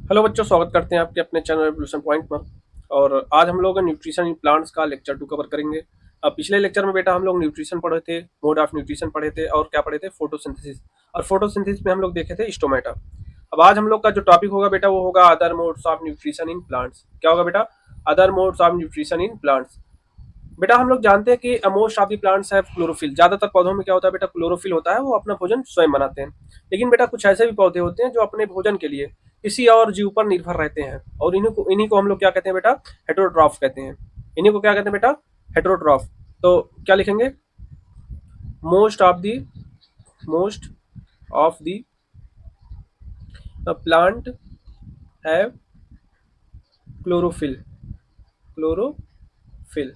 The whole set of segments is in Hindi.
हेलो बच्चों, स्वागत करते हैं आपके अपने चैनल एवोल्यूशन पॉइंट पर। और आज हम लोग न्यूट्रिशन इन प्लांट्स का लेक्चर 2 कवर करेंगे। अब पिछले लेक्चर में बेटा हम लोग न्यूट्रिशन पढ़े थे, मोड ऑफ न्यूट्रिशन पढ़े थे और क्या पढ़े थे, फोटोसिंथेसिस। और फोटोसिंथेसिस में हम लोग देखे थे स्टोमेटा। अब आज हम लोग का जो टॉपिक होगा बेटा वो होगा other modes of nutrition in plants. क्या होगा बेटा? Other modes of nutrition in plants. बेटा हम लोग जानते हैं कि most of the plants have chlorophyll. ज्यादातर पौधों में क्या होता है बेटा? क्लोरोफिल होता है, वो अपना भोजन स्वयं बनाते हैं। लेकिन बेटा कुछ ऐसे भी पौधे होते हैं जो अपने भोजन के लिए किसी और जीव पर निर्भर रहते हैं, और इन्हीं को हम लोग क्या कहते हैं बेटा? हेटेरोट्रॉफ कहते हैं। इन्हीं को क्या कहते हैं बेटा? हेटेरोट्रॉफ। तो क्या लिखेंगे? Most of the most of the plant have chlorophyll. Chlorophyll.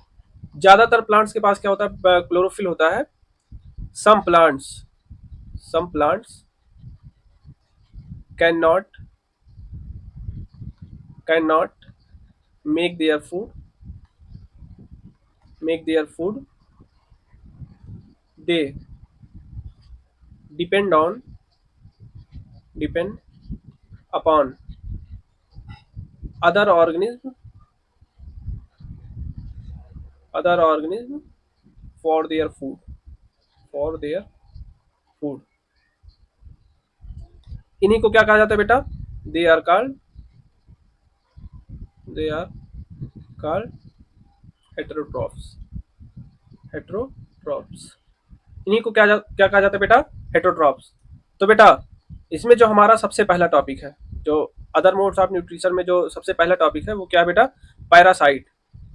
ज्यादातर प्लांट्स के पास क्या होता है? क्लोरोफिल होता है। some plants some plants cannot cannot make their food. They depend on depend upon other organism for their food. इन्हीं को क्या कहा जाता है बेटा? They are called they are called heterotrophs. Heterotrophs. इन्हीं को क्या कहा जाता है बेटा? हेटेरोट्रॉफ्स। तो बेटा इसमें जो हमारा सबसे पहला टॉपिक है, जो अदर मोड्स ऑफ न्यूट्रिशन में जो सबसे पहला टॉपिक है वो क्या है बेटा? पैरासाइट।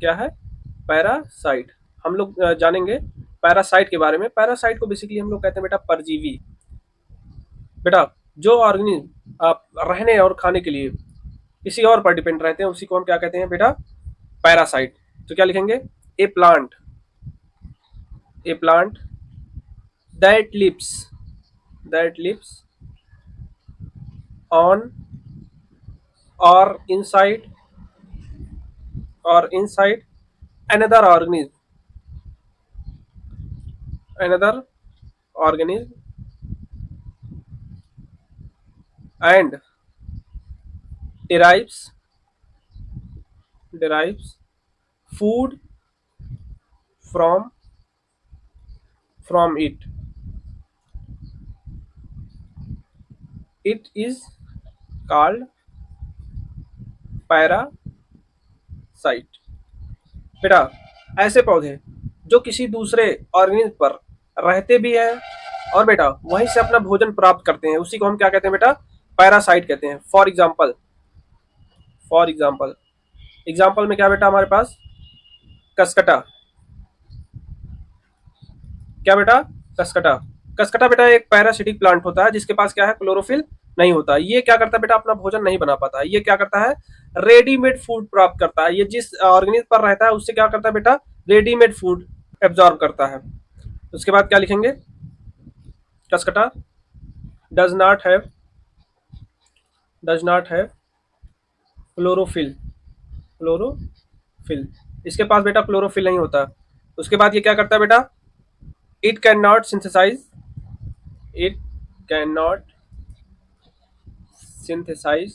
क्या है? पैरासाइट। हम लोग जानेंगे पैरासाइट के बारे में। पैरासाइट को बेसिकली हम लोग कहते हैं बेटा परजीवी। बेटा जो ऑर्गेनिज्म आप रहने और खाने के लिए किसी और पर डिपेंड रहते हैं उसी को हम क्या कहते हैं बेटा? पैरासाइट। तो क्या लिखेंगे? A plant a plant that lives on or inside another organism and derives food from it. It is called parasite. बेटा ऐसे पौधे जो किसी दूसरे ऑर्गेनिज्म पर रहते भी हैं और बेटा वहीं से अपना भोजन प्राप्त करते हैं, उसी को हम क्या कहते हैं बेटा? पैरासाइट कहते हैं। फॉर एग्जाम्पल एग्जाम्पल में क्या बेटा हमारे पास? कसकटा। क्या बेटा? कसकटा। कसकटा बेटा एक पैरासिटिक प्लांट होता है जिसके पास क्या है? क्लोरोफिल नहीं होता। ये क्या करता है बेटा? अपना भोजन नहीं बना पाता। ये क्या करता है? रेडीमेड फूड प्राप्त करता है। ये जिस ऑर्गेनिज्म पर रहता है उससे क्या करता है बेटा? रेडीमेड फूड एब्जॉर्ब करता है। उसके बाद क्या लिखेंगे? Cuscuta does not have chlorophyll. Chlorophyll. इसके पास बेटा क्लोरोफिल नहीं होता। उसके बाद ये क्या करता है बेटा? It can not synthesize it cannot synthesize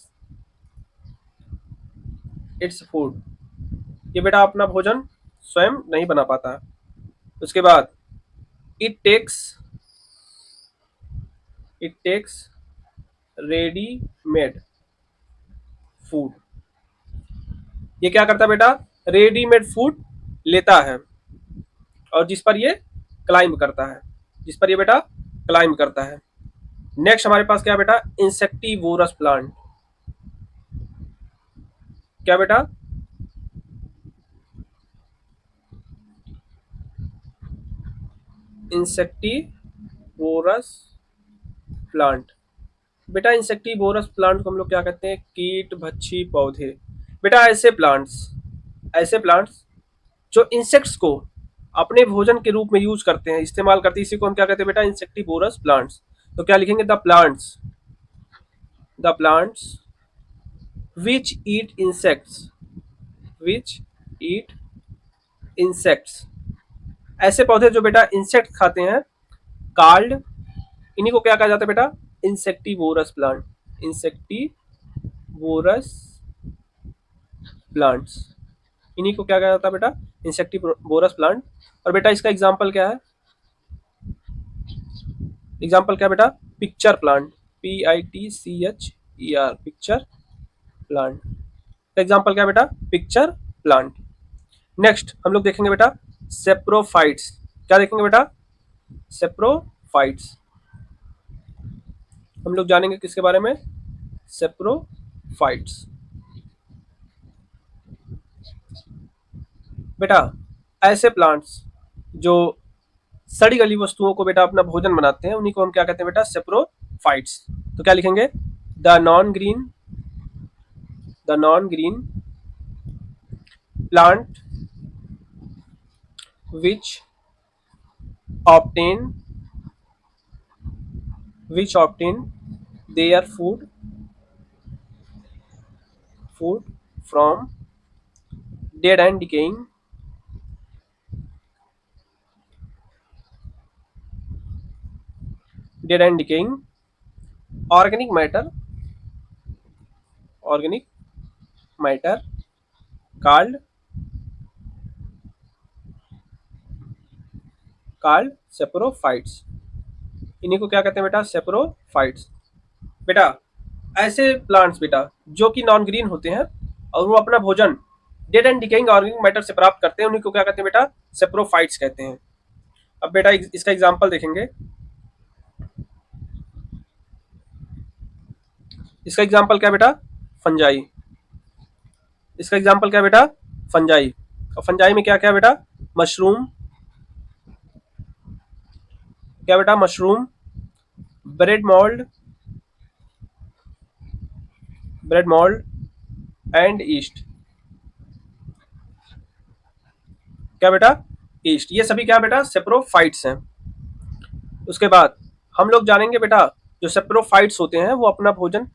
its food। ये बेटा अपना भोजन स्वयं नहीं बना पाता। उसके बाद it takes ready made food. ये क्या करता है बेटा? रेडीमेड फूड लेता है और जिस पर ये क्लाइंब करता है। नेक्स्ट हमारे पास क्या बेटा? Insectivorous plant. क्या बेटा? Insectivorous plant. बेटा इंसेक्टिवोरस प्लांट को हम लोग क्या कहते हैं? कीट भक्षी पौधे। बेटा ऐसे प्लांट्स जो इंसेक्ट्स को अपने भोजन के रूप में यूज करते हैं, इस्तेमाल करते हैं, इसी को हम क्या कहते हैं बेटा? Insectivorous plants. तो क्या लिखेंगे? The plants which eat insects. ऐसे पौधे जो बेटा इंसेक्ट खाते हैं, कॉल्ड, इन्हीं को क्या कहा जाता है बेटा? Insectivorous plant. Insectivorous insectivorous plants, इन्हीं को क्या कहा जाता है बेटा, इंसेक्टिवोरस प्लांट। और बेटा इसका एग्जाम्पल क्या है, एग्जाम्पल क्या बेटा, pitcher plant, PITCHER, pitcher plant का एग्जाम्पल क्या बेटा, पिक्चर प्लांट। नेक्स्ट हम लोग देखेंगे बेटा सेप्रोफाइट्स, क्या देखेंगे बेटा, सेप्रोफाइट्स। हम लोग जानेंगे किसके बारे में, सेप्रोफाइट्स। बेटा ऐसे प्लांट्स जो सड़ी गली वस्तुओं को बेटा अपना भोजन बनाते हैं, उन्हीं को हम क्या कहते हैं बेटा, सेप्रोफाइट्स। तो क्या लिखेंगे, the non green, the non green plant which obtain, which obtain their food from dead and decaying, dead and decaying organic matter, organic matter called, called saprophytes. इन्हीं को क्या कहते हैं बेटा, सेप्रोफाइट्स। बेटा ऐसे प्लांट्स बेटा जो कि नॉन ग्रीन होते हैं और वो अपना भोजन dead and decaying organic matter से प्राप्त करते हैं, उन्हीं को क्या कहते हैं बेटा, सेप्रोफाइट्स कहते हैं। अब बेटा इसका एग्जांपल देखेंगे, इसका एग्जांपल क्या बेटा, फंजाई। इसका एग्जांपल क्या बेटा, फंजाई। और फंजाई में क्या क्या बेटा, मशरूम, क्या बेटा, mushroom, bread mould, bread mould and east, क्या बेटा, ईस्ट। ये सभी क्या बेटा, सेप्रोफाइट्स हैं। उसके बाद हम लोग जानेंगे बेटा जो सेप्रोफाइट्स होते हैं वो अपना भोजन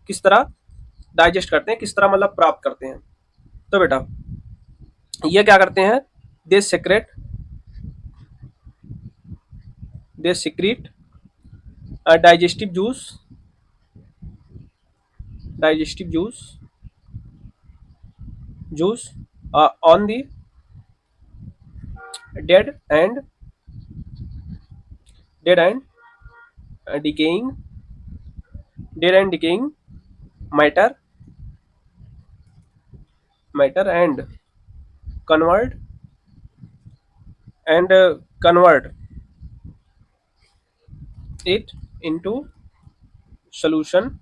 किस तरह डाइजेस्ट करते हैं, किस तरह मतलब प्राप्त करते हैं। तो बेटा ये क्या करते हैं, they secrete, they secrete digestive juice, digestive juice, juice on the dead and dead and decaying, dead and decaying matter, matter and convert, and convert it into solution,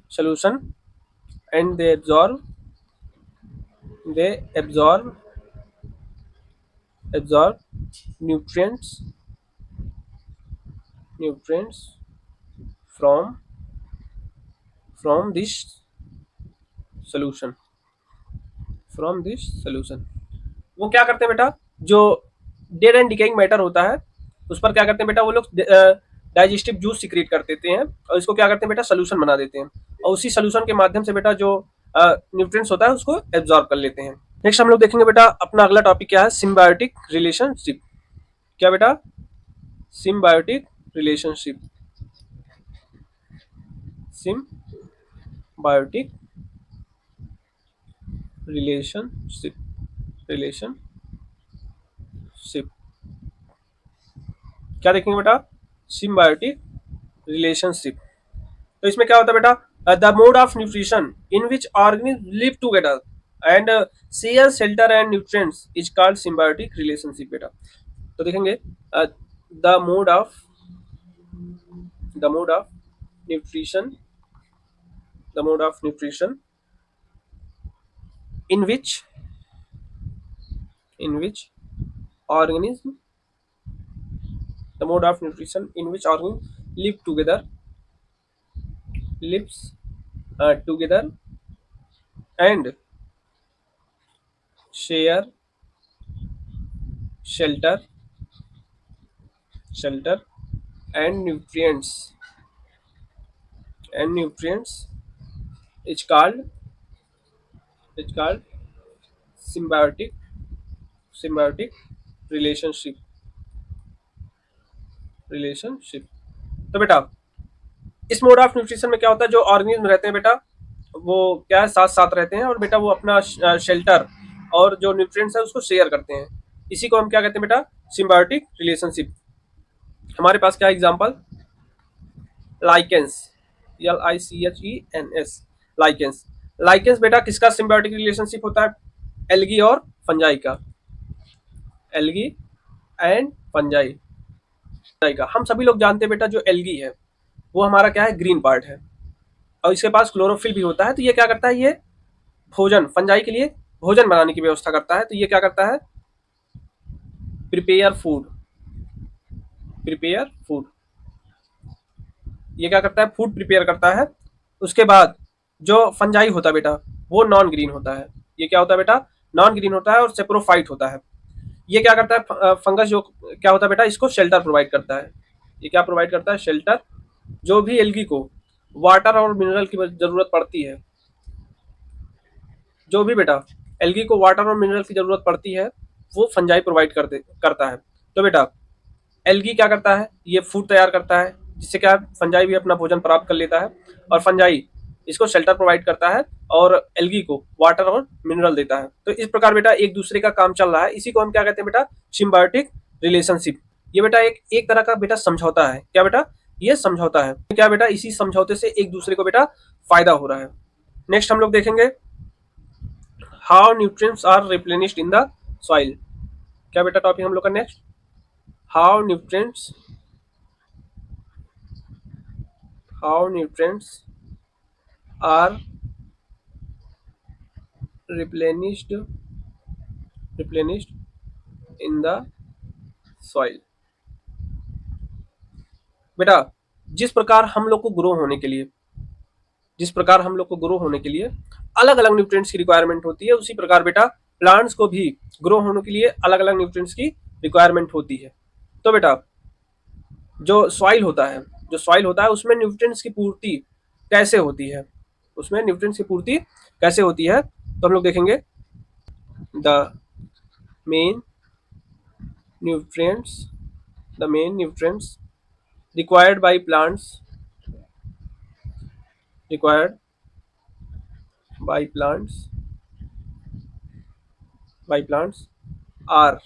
solution, and they absorb, they absorb, absorb nutrients, nutrients from this solution, from this solution। वो क्या करते हैं बेटा, जो डेड एंड डिकेइंग मैटर होता है उस पर क्या करते हैं बेटा, वो लोग डाइजेस्टिव जूस सीक्रेट कर देते हैं और इसको क्या करते हैं बेटा, सोल्यूशन बना देते हैं और उसी सोल्यूशन के माध्यम से बेटा जो न्यूट्रिएंट्स होता है उसको एब्जॉर्ब कर लेते हैं। नेक्स्ट हम लोग देखेंगे बेटा अपना अगला टॉपिक क्या है, सिम्बायोटिक रिलेशनशिप। क्या बेटा, symbiotic relationship, symbiotic relationship, relationship. क्या देखेंगे बेटा, सिम्बायोटिक रिलेशनशिप। तो इसमें क्या होता है बेटा, the mode of nutrition in which organism live together and share shelter and nutrients is called symbiotic relationship बेटा। तो देखेंगे the mode of, the mode of nutrition, the mode of nutrition in which, in which organism, the mode of nutrition in which organism live together, lives together and share shelter, shelter and nutrients, and nutrients is called, is called symbiotic, symbiotic relationship, relationship। तो बेटा इस मोड ऑफ न्यूट्रिशन में क्या होता है, जो ऑर्गेनिज्म रहते हैं बेटा वो क्या है, साथ साथ रहते हैं और बेटा वो अपना शेल्टर और जो न्यूट्रिएंट्स है उसको शेयर करते हैं। इसी को हम क्या कहते हैं बेटा, सिम्बायोटिक रिलेशनशिप। हमारे पास क्या example, lichens, LICHENS, lichens. Lichens बेटा किसका सिम्बायोटिक रिलेशनशिप होता है, एल्गी और फंजाई का, एल्गी एंड फंजाई का। हम सभी लोग जानते हैं बेटा जो एल्गी है वो हमारा क्या है, ग्रीन पार्ट है और इसके पास क्लोरोफिल भी होता है। तो ये क्या करता है, ये भोजन, फंजाई के लिए भोजन बनाने की व्यवस्था करता है। तो ये क्या करता है, प्रिपेयर फूड, प्रिपेयर फूड, ये क्या करता है, फूड प्रिपेयर करता है। उसके बाद जो फंजाई होता है बेटा वो नॉन ग्रीन होता है। ये क्या होता है बेटा, नॉन ग्रीन होता है और सेप्रोफाइट होता है। ये क्या करता है, फंगस जो क्या होता है बेटा, इसको शेल्टर प्रोवाइड करता है। ये क्या प्रोवाइड करता है, शेल्टर। जो भी एल्गी को वाटर और मिनरल की जरूरत पड़ती है, जो भी बेटा एल्गी को वाटर और मिनरल की जरूरत पड़ती है वो फंजाई प्रोवाइड करता है। तो बेटा एल्गी क्या करता है, ये फूड तैयार करता है जिससे क्या फंजाई भी अपना भोजन प्राप्त कर लेता है और फंजाई इसको शेल्टर प्रोवाइड करता है और एल्गी को वाटर और मिनरल देता है। तो इस प्रकार बेटा एक दूसरे का काम चल रहा है। इसी को हम क्या कहते हैं बेटा, सिम्बायोटिक रिलेशनशिप। ये बेटा एक तरह का बेटा समझौता है। क्या बेटा, ये समझौता है। क्या बेटा, इसी समझौते से एक दूसरे को बेटा फायदा हो रहा है। नेक्स्ट हम लोग देखेंगे how nutrients are replenished in the soil. क्या बेटा टॉपिक हम लोग का next, how nutrients, how nutrients are replenished replenished in the soil। बेटा जिस प्रकार हम लोग को ग्रो होने के लिए, जिस प्रकार हम लोग को ग्रो होने के लिए अलग अलग न्यूट्रिएंट्स की रिक्वायरमेंट होती है, उसी प्रकार बेटा प्लांट्स को भी ग्रो होने के लिए अलग अलग न्यूट्रिएंट्स की रिक्वायरमेंट होती है। तो बेटा जो सॉइल होता है, जो सॉइल होता है उसमें न्यूट्रिएंट्स की पूर्ति कैसे होती है, उसमें न्यूट्रिएंट्स की पूर्ति कैसे होती है, तो हम लोग देखेंगे the main nutrients, the main nutrients required by plants, required by plants, by plants are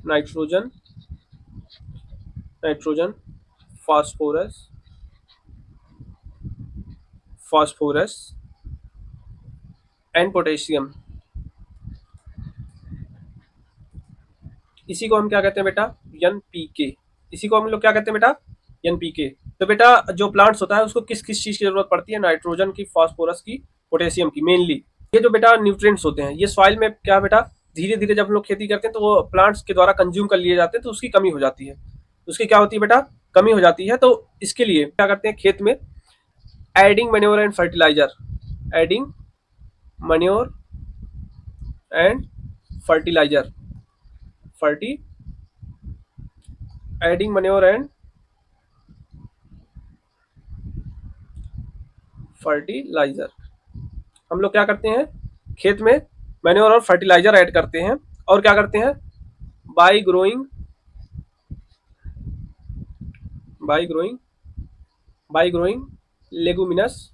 nitrogen, nitrogen, phosphorus, phosphorus and potassium। इसी को हम क्या कहते हैं बेटा, NPK। इसी को हम लोग क्या कहते हैं बेटा, NPK। तो बेटा जो प्लांट्स होता है उसको किस किस चीज की जरूरत पड़ती है, नाइट्रोजन की, फास्फोरस की, पोटेशियम की मेनली। ये जो बेटा न्यूट्रिएंट्स होते हैं ये सॉइल में क्या बेटा धीरे धीरे जब हम लोग खेती करते हैं तो वो प्लांट्स के द्वारा कंज्यूम कर लिए जाते हैं, तो उसकी कमी हो जाती है। उसकी क्या होती है बेटा, कमी हो जाती है। तो इसके लिए क्या करते हैं खेत में, adding manure and fertilizer, adding manure and fertilizer, ferti adding manure and fertilizer. हम लोग क्या करते हैं खेत में मैन्योर और फर्टिलाइजर ऐड करते हैं और क्या करते हैं, bye growing, bye growing, bye growing leguminous,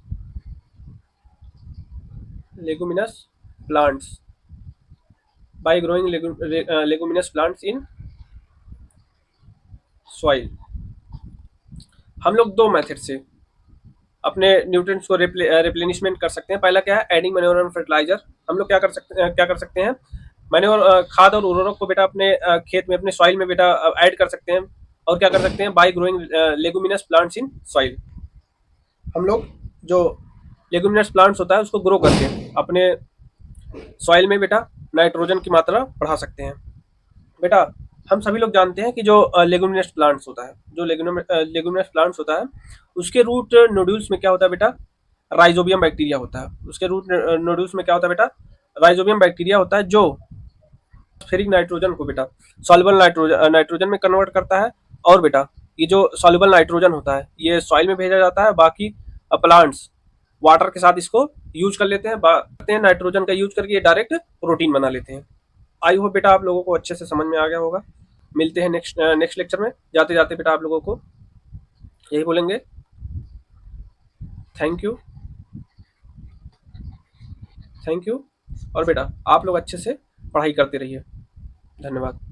leguminous plants, bye growing leguminous plants in soil. हम लोग दो मेथड से अपने न्यूट्रिएंट्स को रिप्लेनिशमेंट कर सकते हैं। पहला क्या है, एडिंग मैन्योर एंड फर्टिलाइजर। हम लोग क्या कर सकते हैं, मैन्योर खाद और उर्वरक को बेटा अपने खेत में, अपने सॉइल में बेटा ऐड कर सकते हैं। और क्या कर सकते हैं, bye growing leguminous plants in soil. हम लोग जो लेगुमिनस प्लांट्स होता है उसको ग्रो करके अपने सॉइल में बेटा नाइट्रोजन की मात्रा बढ़ा सकते हैं। बेटा हम सभी लोग जानते हैं कि जो लेगुमिनस प्लांट्स होता है, जो लेगुमिनस प्लांट्स होता है उसके रूट नोड्यूल्स में क्या होता है बेटा, राइजोबियम बैक्टीरिया होता है। उसके रूट नोड्यूल्स में क्या होता है बेटा, राइजोबियम बैक्टीरिया होता है जो फेरिक नाइट्रोजन को बेटा सॉल्युबल नाइट्रोजन में कन्वर्ट करता है। और बेटा ये जो सॉल्युबल नाइट्रोजन होता है ये सॉइल में भेजा जाता है, बाकी प्लांट्स वाटर के साथ इसको यूज कर लेते हैं, नाइट्रोजन का यूज करके ये डायरेक्ट प्रोटीन बना लेते हैं। आई होप बेटा आप लोगों को अच्छे से समझ में आ गया होगा। मिलते हैं नेक्स्ट लेक्चर में। जाते जाते बेटा आप लोगों को यही बोलेंगे, थैंक यू, थैंक यू। और बेटा आप लोग अच्छे से पढ़ाई करते रहिए। धन्यवाद।